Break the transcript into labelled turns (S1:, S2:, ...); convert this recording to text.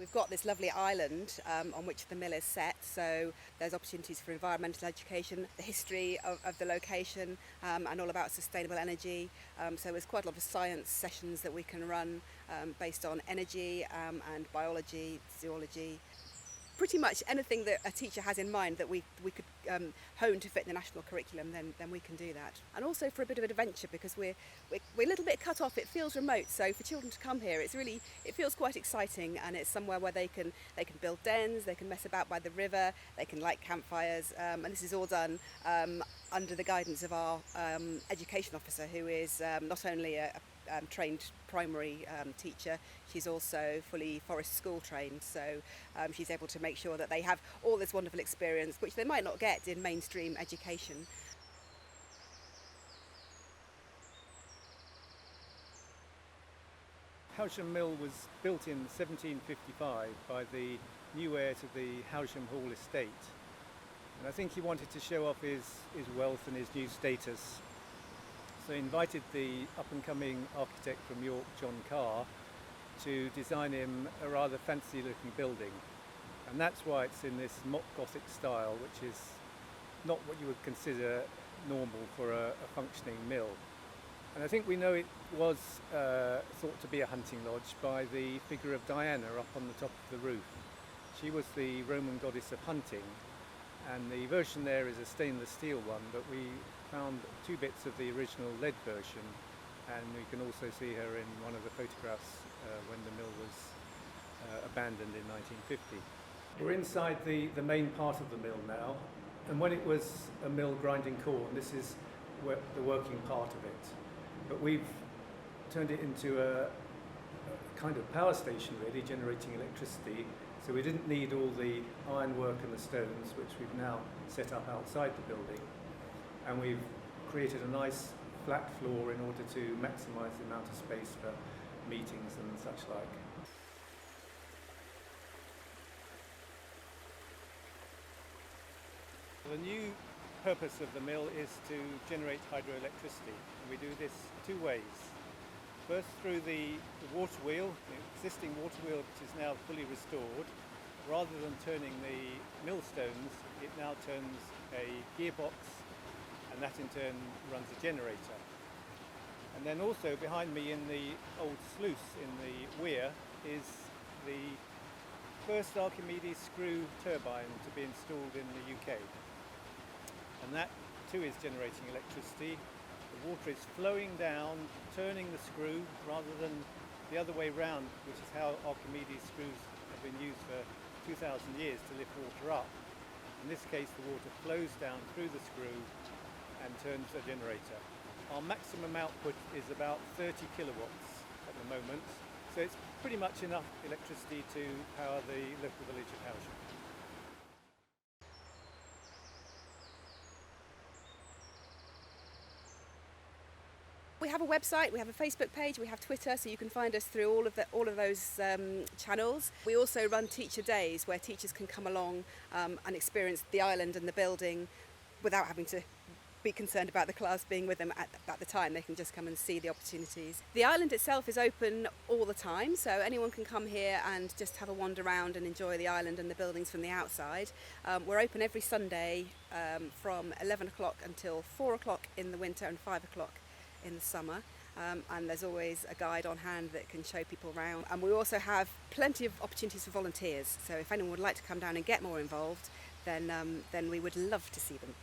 S1: we've got this lovely island on which the mill is set, so there's opportunities for environmental education, the history of the location, and all about sustainable energy. So there's quite a lot of science sessions that we can run based on energy and biology, zoology. Pretty much anything that a teacher has in mind that we could hone to fit the national curriculum, then we can do that. And also for a bit of adventure, because we're a little bit cut off. It feels remote, so for children to come here, it feels quite exciting, and it's somewhere where they can build dens, they can mess about by the river, they can light campfires, and this is all done under the guidance of our education officer, who is not only a trained primary teacher, she's also fully Forest School trained, so she's able to make sure that they have all this wonderful experience which they might not get in mainstream education.
S2: Howsham Mill was built in 1755 by the new heir to the Howsham Hall estate, and I think he wanted to show off his wealth and his new status. So he invited the up-and-coming architect from York, John Carr, to design him a rather fancy-looking building. And that's why it's in this mock Gothic style, which is not what you would consider normal for a functioning mill. And I think we know it was thought to be a hunting lodge by the figure of Diana up on the top of the roof. She was the Roman goddess of hunting, and the version there is a stainless steel one, but we found 2 bits of the original lead version, and we can also see her in one of the photographs when the mill was abandoned in 1950. We're inside the main part of the mill now, and when it was a mill grinding corn, this is the working part of it. But we've turned it into a kind of power station, really, generating electricity, so we didn't need all the ironwork and the stones, which we've now set up outside the building. And we've created a nice flat floor in order to maximise the amount of space for meetings and such like. The new purpose of the mill is to generate hydroelectricity, and we do this 2 ways. First, through the water wheel, the existing water wheel, which is now fully restored. Rather than turning the millstones, it now turns a gearbox, and that in turn runs a generator. And then also behind me in the old sluice in the weir is the first Archimedes screw turbine to be installed in the UK. And that too is generating electricity. The water is flowing down, turning the screw rather than the other way round, which is how Archimedes screws have been used for 2,000 years to lift water up. In this case, the water flows down through the screw and turns a generator. Our maximum output is about 30 kilowatts at the moment, so it's pretty much enough electricity to power the local village of Howsham.
S1: We have a website, we have a Facebook page, we have Twitter, so you can find us through all of those channels. We also run teacher days where teachers can come along and experience the island and the building without having to be concerned about the class being with them at the time. They can just come and see the opportunities. The island itself is open all the time, so anyone can come here and just have a wander around and enjoy the island and the buildings from the outside. We're open every Sunday from 11 o'clock until 4 o'clock in the winter and 5 o'clock in the summer, and there's always a guide on hand that can show people around. And we also have plenty of opportunities for volunteers, so if anyone would like to come down and get more involved, then we would love to see them.